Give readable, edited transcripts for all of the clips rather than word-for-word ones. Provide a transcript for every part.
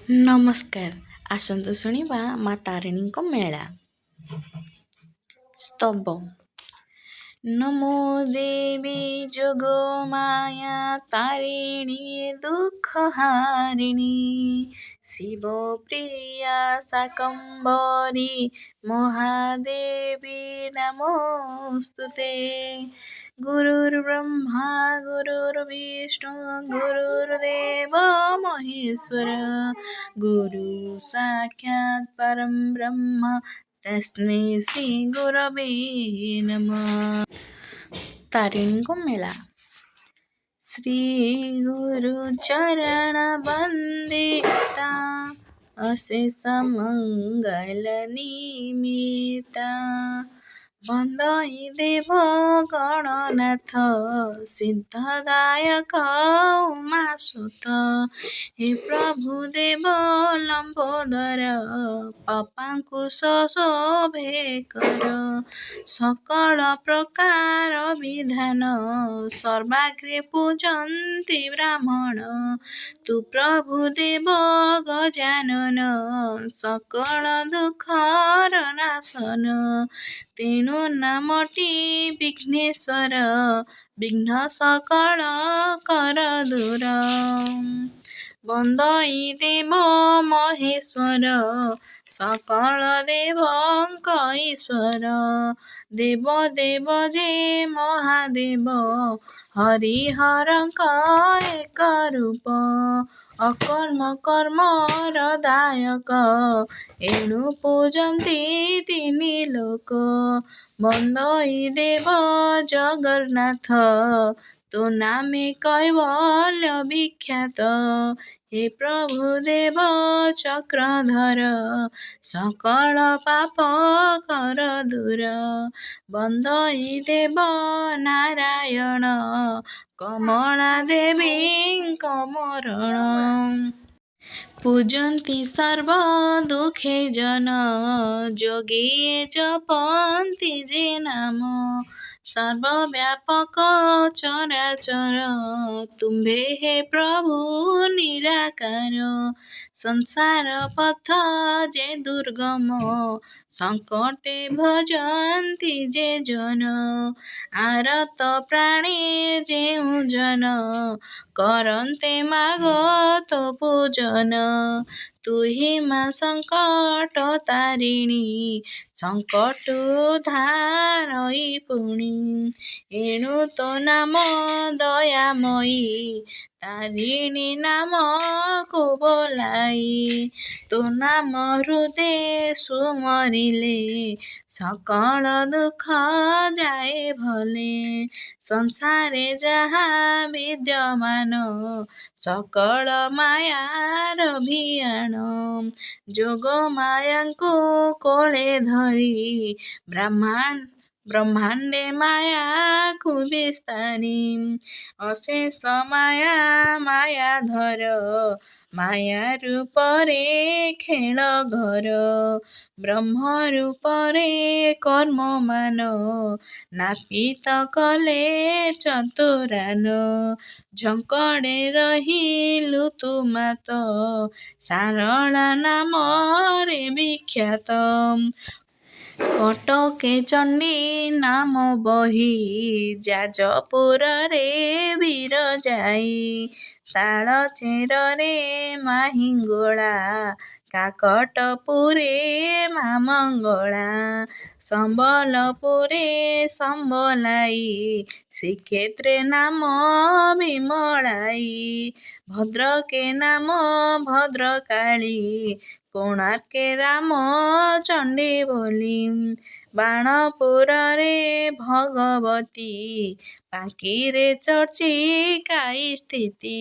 ନମସ୍କାର। ଆସନ୍ତୁ ଶୁଣିବା ମା ତାରିଣୀଙ୍କ ମେଳା। ସ୍ତବ। ନମୋ ଦେବୀ ଯୋଗ ମାୟା ତାରିଣୀ ଦୁଃଖ ହାରିଣୀ ଶିବ ପ୍ରିୟା ଶାକମ୍ଭରୀ ମହାଦେବୀ ନମୋସ୍ତୁତେ। ଗୁରୁର୍ବ୍ରହ୍ମା ଗୁରୁର୍ବିଷ୍ଣୁ ଗୁରୁର୍ଦେବ ମହେଶ୍ୱର ଗୁରୁ ସାକ୍ଷାତ୍ ପରଂ ବ୍ରହ୍ମ ତସ୍ମୈ ଶ୍ରୀ ଗୁରବେ ନମଃ। ତାରିଣୀଙ୍କ ମେଳା। ଶ୍ରୀ ଗୁରୁ ଚରଣ ବନ୍ଦିତା ଅଶେଷ ମଙ୍ଗଳ ନିମିତା ବନ୍ଦଇ ଦେବ ଗଣନାଥ ସିଦ୍ଧଦାୟକ ଉମାସୁତ। ହେ ପ୍ରଭୁ ଦେବ ଲମ୍ବୋଦର ପାପାଙ୍କୁଶ ଶୋଭେ କର। ସକଳ ପ୍ରକାର ବିଧାନ ସର୍ବାଗ୍ରେ ପୂଜନ୍ତି ବ୍ରାହ୍ମଣ। ତୁ ପ୍ରଭୁ ଦେବ ଗଜାନନ ସକଳ ଦୁଃଖର ନାଶନ। ତେଣୁ ନାମଟି ବିଘ୍ନେଶ୍ୱର ବିଘ୍ନ ସକଳ କର ଦୂର। ବନ୍ଦଇ ଦେବ ମହେଶ୍ୱର ସକଳ ଦେବଙ୍କ ଈଶ୍ୱର। ଦେବ ଦେବ ଯେ ମହାଦେବ ହରିହରଙ୍କ ଏକ ରୂପ। ଅକର୍ମ କର୍ମର ଦାୟକ ଏଣୁ ପୂଜନ୍ତି ତିନି ଲୋକ। ବନ୍ଦଇ ଦେବ ଜଗନ୍ନାଥ ତୋ ନାମେ କୈବଲ୍ୟ ବିଖ୍ୟାତ। ହେ ପ୍ରଭୁ ଦେବ ଚକ୍ରଧର ସକଳ ପାପ କର ଦୂର। ବନ୍ଦଇ ଦେବ ନାରାୟଣ କମଳା ଦେବୀଙ୍କ ମରଣ। ପୂଜନ୍ତି ସର୍ବ ଦୁଃଖେ ଜନ ଯୋଗିଏ ଜପନ୍ତି ଯେ ନାମ। ସର୍ବବ୍ୟାପକ ଚରାଚର ତୁମ୍ଭେ ହେ ପ୍ରଭୁ ନିରାକାର। ସଂସାର ପଥ ଯେ ଦୁର୍ଗମ ସଙ୍କଟେ ଭଜନ୍ତି ଯେ ଜନ। ଆରତ ପ୍ରାଣେ ଯେଉଁ ଜନ କରନ୍ତେ ମାଗତ ପୂଜନ। ତୁହି ମା ସଙ୍କଟ ତାରିଣୀ ସଙ୍କଟୁ ଉଦ୍ଧାରଇ ପୁଣି। ଏଣୁ ତୋ ନାମ ଦୟାମୟୀ ତାରିଣୀ ନାମକୁ ବୋଲାଇ। ତୋ ନାମ ହୃଦେ ସୁମରିଲେ ସକଳ ଦୁଃଖ ଯାଏ ଭଲେ। ସଂସାରେ ଯାହା ବିଦ୍ୟମାନ ସକଳ ମାୟାର ଭିଆଣ। ଯୋଗ ମାୟାଙ୍କୁ କୋଳେ ଧରି ବ୍ରହ୍ମାଣ୍ଡେ ମାୟାକୁ ବିସ୍ତାରି। ଅଶେଷ ମାୟା ମାୟାଧର ମାୟା ରୂପରେ ଖେଳ ଘର। ବ୍ରହ୍ମ ରୂପରେ କର୍ମମାନ ନାପିତ କଲେ ଚତୁରାନ। ଝଙ୍କଡ଼େ ରହିଲୁ ତୁ ମାତ ସାରଳା ନାମରେ ବିଖ୍ୟାତ। କଟକେ ଚଣ୍ଡୀ ନାମ ବହି ଯାଜପୁରରେ ବିରଜାଇ। ତାଳଚେରରେ ମା ହିଙ୍ଗୁଳା କାକଟପୁରେ ମା ମଙ୍ଗଳା। ସମ୍ବଲପୁରେ ସମ୍ବଲାଇ ଶ୍ରୀକ୍ଷେତ୍ରେ ନାମ ବିମଳାଇ। ଭଦ୍ରକେ ନାମ ଭଦ୍ରକାଳୀ କୋଣାର୍କେ ରାମ ଚଣ୍ଡୀ ବୋଲି। ବାଣପୁରରେ ଭଗବତୀ ବାଙ୍କିରେ ଚର୍ଚ୍ଚିକାଇ ସ୍ଥିତି।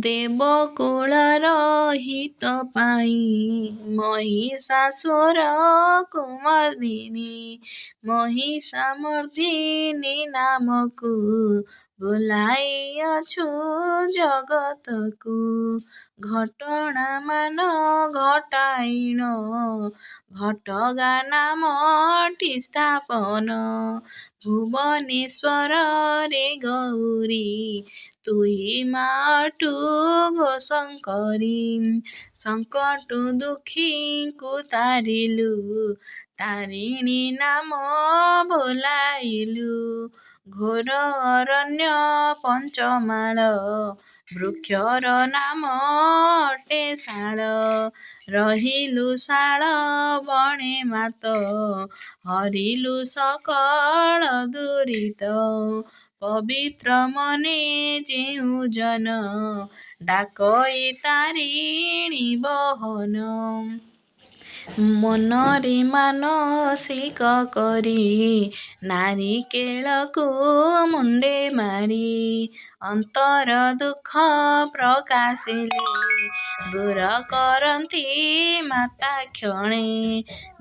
ଦେବକୁଳର ହିତ ପାଇଁ ମହିଷାସୁର କୁମର୍ଦିନୀ। ମହିଷାମର୍ଦିନୀ ନାମକୁ ବୁଲାଇଅଛୁ ଜଗତକୁ। ଘଟଣାମାନ ଘଟାଇଣ ଘଟଗା ନାମଟି ସ୍ଥାପନ। ଭୁବନେଶ୍ୱରରେ ଗୌରୀ ତୁହି ମାଟୁ ଘୋଷଙ୍କରି ସଙ୍କଟୁ ଦୁଃଖୀଙ୍କୁ ତାରିଲୁ ତାରିଣୀ ନାମ ବୋଲାଇଲୁ ଘୋର ଅରଣ୍ୟ ପଞ୍ଚମାଳ ବୃକ୍ଷର ନାମ ଅଟେ ଶାଳ ରହିଲୁ ଶାଳ ବଣେ ମାତ ହରିଲୁ ସକଳ ଦୁରିତ ପବିତ୍ର ମନେ ଯେଉଁ ଜନ ଡାକଇ ତାରିଣୀ ବହନ ମନରେ ମାନସିକ କରି ନାରିକେଳକୁ ମୁଣ୍ଡେ ମାରି ଅନ୍ତର ଦୁଃଖ ପ୍ରକାଶିଲେ ଦୂର କରନ୍ତି ମାତା କ୍ଷଣେ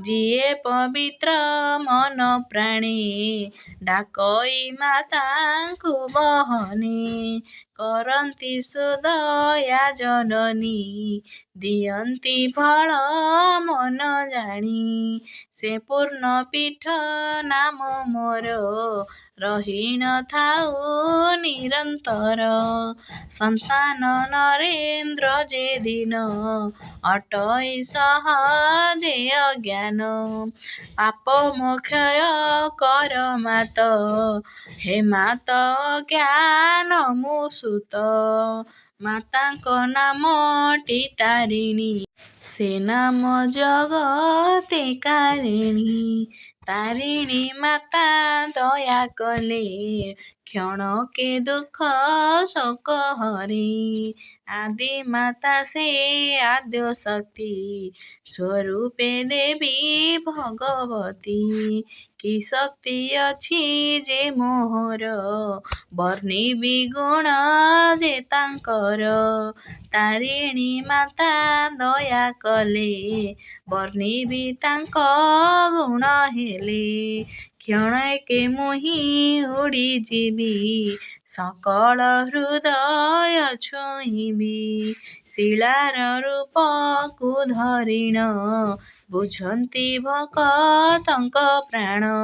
ଯିଏ ପବିତ୍ର ମନ ପ୍ରାଣେ ଡାକଇ ମାତାଙ୍କୁ ବହନେ କରନ୍ତି ସୁଦୟା ଜନନୀ ଦିଅନ୍ତି ଫଳ ମନ ଜାଣି ସେ ପୂର୍ଣ୍ଣ ପୀଠ ନାମ ମୋର ରହି ନଥାଉ ନିରନ୍ତର ସନ୍ତାନ ନରେନ୍ଦ୍ର ଯେ ଦିନ ଅଟଇ ସହଜେ ଅଜ୍ଞାନ ପାପ ମୋକ୍ଷୟ କର ମାତ ହେ ମାତ ଜ୍ଞାନ ମୁଁ ସୁତ ମାତାଙ୍କ ନାମଟି ତାରିଣୀ ସେ ନାମ ଜଗତେ କାରିଣୀ ତାରିଣୀ ମାତା ଦୟା କଲେ କ୍ଷଣକେ ଦୁଃଖ ଶୋକ ହରି ଆଦି ମାତା ସେ ଆଦ୍ୟ ଶକ୍ତି ସ୍ୱରୂପେ ଦେବୀ ଭଗବତୀ କି ଶକ୍ତି ଅଛି ଯେ ମୋହର ବର୍ଣ୍ଣିବି ଗୁଣ ଯେ ତାଙ୍କର ତାରିଣୀ ମାତା ଦୟା କଲେ ବର୍ଣ୍ଣିବି ତାଙ୍କ ଗୁଣ ହେଲେ କ୍ଷଣକେ ମୁହିଁ ଉଡ଼ିଯିବି ସକଳ ହୃଦୟ ଛୁଇଁବି ଶିଳାର ରୂପକୁ ଧରିଣ ବୁଝନ୍ତି ଭକତଙ୍କ ପ୍ରାଣ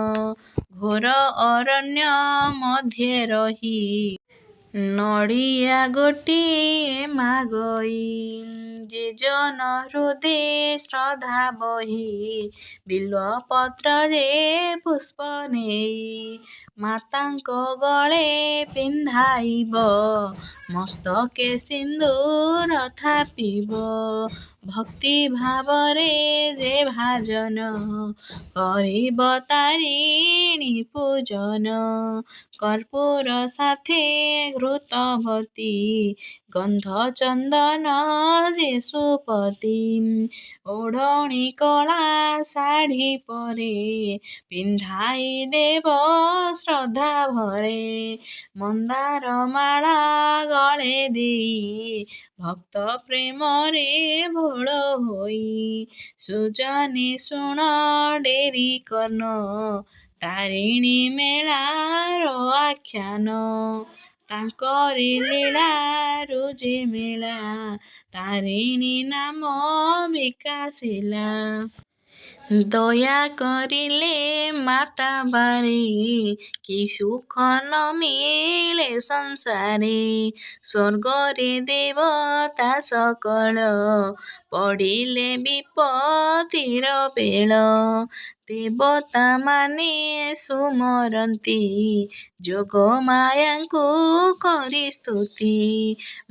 ଘୋର ଅରଣ୍ୟ ମଧ୍ୟରେ ରହି ନଡ଼ିଆ ଗୋଟିଏ ମାଗଇ ଯେ ଜନ ହୃଦେ ଶ୍ରଦ୍ଧା ବହି ବିଲ୍ୱପତ୍ର ଯେ ପୁଷ୍ପ ନେଇ ମାତାଙ୍କ ଗଳେ ପିନ୍ଧାଇବ ମସ୍ତକେ ସିନ୍ଦୂର ଥାପିବ ଭକ୍ତି ଭାବରେ ଯେ ଭାଜନ କରିବ ତାରିଣୀ ପୂଜନ କର୍ପୂର ସାଥେ ଘୃତବତୀ ଗନ୍ଧ ଚନ୍ଦନ ଯେ ସୁପତି ଓଢ଼ଣୀ କଳା ଶାଢ଼ୀ ପରେ ପିନ୍ଧାଇ ଦେବ ଶ୍ରଦ୍ଧା ଭରେ ମନ୍ଦାର ମାଳା ଗଳେ ଦେଇ ଭକ୍ତ ପ୍ରେମରେ ଭୋଳ ହୋଇ ସୁଜନୀ ଶୁଣ ଡେରି କର୍ଣ୍ଣ ତାରିଣୀ ମେଳାର ଆଖ୍ୟାନ ତାଙ୍କରି ଲୀଳାରୁ ଯେ ମେଳା ତାରିଣୀ ନାମ ବିକାଶିଲା ଦୟା କରିଲେ ମାତା ବାରେ କି ସୁଖ ନ ମିଳେ ସଂସାରେ ସ୍ୱର୍ଗରେ ଦେବତା ସକଳ ପଡ଼ିଲେ ବିପତ୍ତିର ବେଳ ଦେବତା ମାନେ ସୁମରନ୍ତି ଯୋଗ ମାୟାଙ୍କୁ କରି ସ୍ତୁତି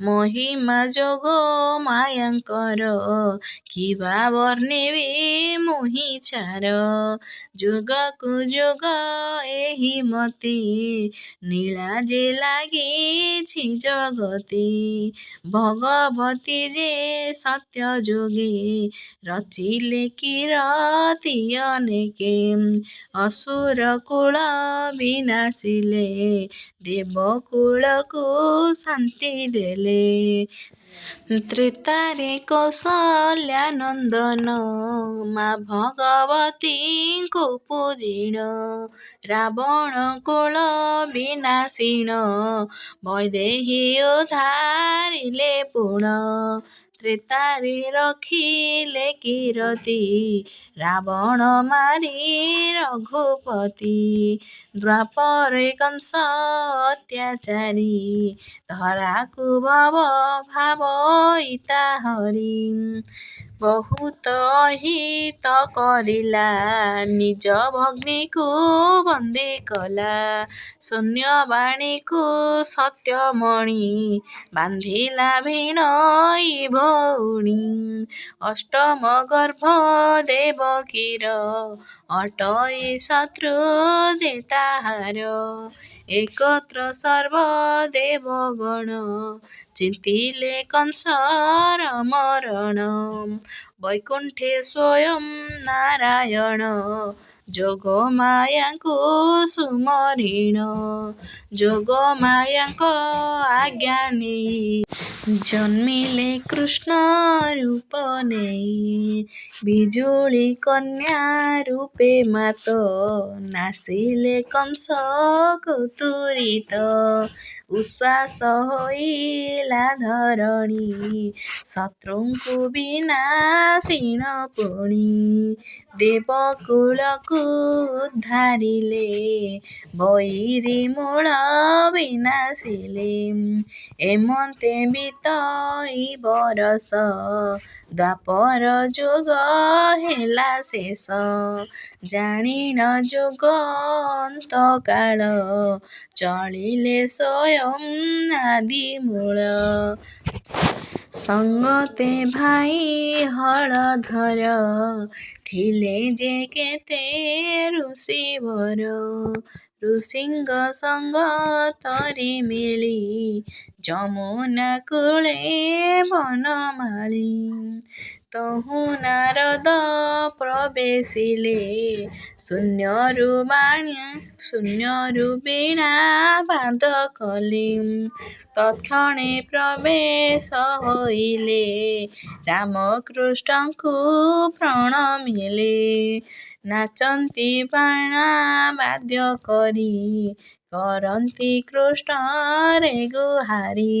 ମହିମା ଯୋଗ ମାୟାଙ୍କର କିବା ବର୍ଣ୍ଣିବି ମୁହିଁ ଛାର ଯୁଗକୁ ଯୁଗ ଏହି ମତି ନୀଳା ଯେ ଲାଗିଛି ଜଗତି ଭଗବତୀ ଯେ ସତ୍ୟ ଯୋଗୀ ରଚିଲେ କିରତି ଅନେକେ ଅସୁର କୂଳ ବିନାଶିଲେ ଦେବ କୂଳକୁ ଶାନ୍ତି ଦେଲେ ତ୍ରେତାରେ କୌଶଲ୍ୟାନନ୍ଦନ ମା ଭଗବତୀଙ୍କୁ ପୂଜିଣ ରାବଣ କୁଳ ବିନାଶିଣ ବୈଦେହୀ ଉଦ୍ଧାରିଲେ ପୁଣ ତ୍ରେତାରେ ରଖିଲେ କୀରତି ରାବଣ ମାରି ରଘୁପତି ଦ୍ୱାପରେ କଂସ ଅତ୍ୟାଚାରୀ ଧରାକୁ ଭବ ଭାବଇ ତାହାରି ବହୁତ ଅହିତ କରିଲା ନିଜ ଭଗ୍ନୀକୁ ବନ୍ଦୀ କଲା ଶୂନ୍ୟବାଣୀକୁ ସତ୍ୟମଣି ବାନ୍ଧିଲା ଭିଣୋଇ ଭଉଣୀ ଅଷ୍ଟମ ଗର୍ଭ ଦେବକୀର ଅଟଇ ଶତ୍ରୁ ଯେ ତାହାର ଏକତ୍ର ସର୍ବ ଦେବଗଣ ଚିନ୍ତିଲେ କଂସର ମରଣ ବୈକୁଣ୍ଠେ ସ୍ୱୟଂ ନାରାୟଣ ଯୋଗମାୟାଙ୍କୁ ସୁମରିଣ ଯୋଗମାୟାଙ୍କ ଆଜ୍ଞା ନେଇ ଜନ୍ମିଲେ କୃଷ୍ଣ ରୂପ ନେଇ ବିଜୁଳି କନ୍ୟା ରୂପେ ମାତ ନାସିଲେ କଂସ କୁତୁରିତ ଉଶ୍ୱାସ ହୋଇଲା ଧରଣୀ ଶତ୍ରୁଙ୍କୁ ବିନାଶିଣ ପୁଣି ଦେବକୁଳକୁ ଉଦ୍ଧାରିଲେ ବୈରୀ ମୂଳ ବିନାଶିଲେ ଏମନ୍ତେ ବିତଇ ବରଷ ଦ୍ୱାପର ଯୁଗ ହେଲା ଶେଷ ଜାଣିଣ ଯୁଗ ଅନ୍ତକାଳ ଚଳିଲେ ସ୍ୱୟଂ ଆଦି ମୂଳ ସଙ୍ଗତେ ଭାଇ ହଳଧର ଥିଲେ ଯେ କେତେ ଋଷିବର ଋଷିଙ୍କ ସଙ୍ଗତରେ ମିଳି ଯମୁନା କୂଳେ ବନମାଳି ତହୁଁ ନାରଦ ପ୍ରବେଶିଲେ ଶୂନ୍ୟରୁ ବୀଣା ବାଦ କଲେ ତତ୍କ୍ଷଣେ ପ୍ରବେଶ ହୋଇଲେ ରାମକୃଷ୍ଣଙ୍କୁ ପ୍ରଣମିଲେ ନାଚନ୍ତି ବାଣା ବାଦ୍ୟ କରି କରନ୍ତି କୃଷ୍ଣରେ ଗୁହାରି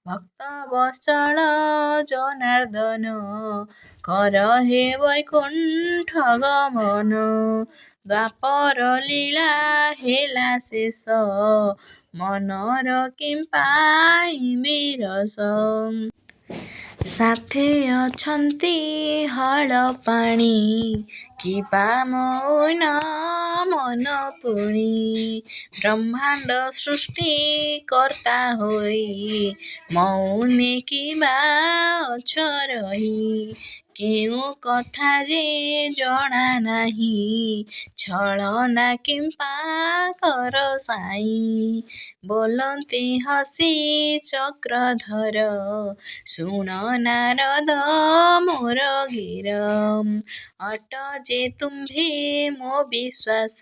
ଭକ୍ତ ବତ୍ସଳ ଜନାର୍ଦ୍ଦନ କର ହେ ବୈକୁଣ୍ଠ ଗମନ ଦ୍ୱାପର ଲୀଳା ହେଲା ଶେଷ ମନର କିମ୍ପାଇଁ ବିରସ ସାଥେ ଅଛନ୍ତି ହଳପାଣି କିବା ମୌନ ମନ ପୁଣି ବ୍ରହ୍ମାଣ୍ଡ ସୃଷ୍ଟି କର୍ତ୍ତା ହୋଇ ମୌନେ କିବା ଅଛ ରହି କେଉଁ କଥା ଯେ ଜଣା ନାହିଁ ଛଳନା କିମ୍ବା କର ସାଇ ବୋଲନ୍ତି ହସି ଚକ୍ରଧର ଶୁଣ ନାରଦ ମୋର ଗିର ଅଟ ଯେ ତୁମ୍ଭେ ମୋ ବିଶ୍ୱାସ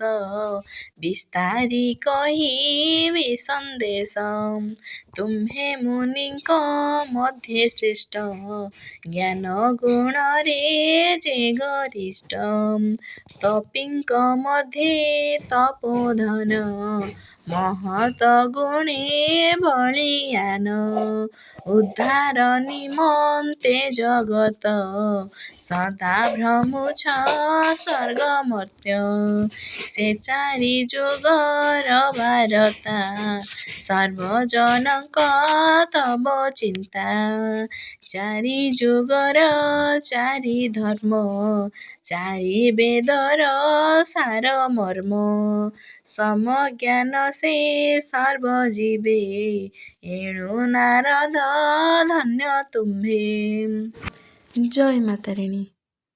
ବିସ୍ତାରି କହିବି ସନ୍ଦେଶ ତୁମ୍ଭେ ମୁନିଙ୍କ ମଧ୍ୟେ ଶ୍ରେଷ୍ଠ ଜ୍ଞାନ ଗୁଣରେ ଯେ ଗରିଷ୍ଠ ତପୀଙ୍କ ମଧ୍ୟେ ତପୋଧନ ମହତ ଗୁଣେ ବଳୀୟାନ ଉଦ୍ଧାର ନିମନ୍ତେ ଜଗତ ସଦା ଭ୍ରମୁଛ ସ୍ୱର୍ଗ ମର୍ତ୍ତ୍ୟ ସେ ଚାରି ଯୁଗର ବାରତା ସର୍ବଜନଙ୍କ ତବ ଚିନ୍ତା ଚାରି ଯୁଗର ଚାରି ଧର୍ମ ଚାରି ବେଦର ସାର ମର୍ମ ସମଜ୍ଞାନ ସେ ସର୍ବଜୀବେ ଏଣୁ ନାରଦ ଧନ୍ୟ ତୁମ୍ଭେ। ଜୟ ମା ତାରିଣୀ।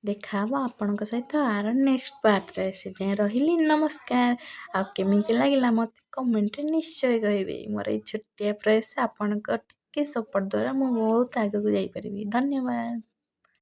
ଦେଖା ହବ ଆପଣଙ୍କ ସହିତ ଆର ନେକ୍ସଟ ପାର୍ଟରେ। ସେ ଯାଏଁ ରହିଲି ନମସ୍କାର। ଆଉ କେମିତି ଲାଗିଲା ମୋତେ କମେଣ୍ଟରେ ନିଶ୍ଚୟ କହିବେ। ମୋର ଏଇ ଛୋଟିଆ ପ୍ରୟାସ ଆପଣଙ୍କ ଟିକେ ସପୋର୍ଟ ଦ୍ୱାରା ମୁଁ ବହୁତ ଆଗକୁ ଯାଇପାରିବି। ଧନ୍ୟବାଦ।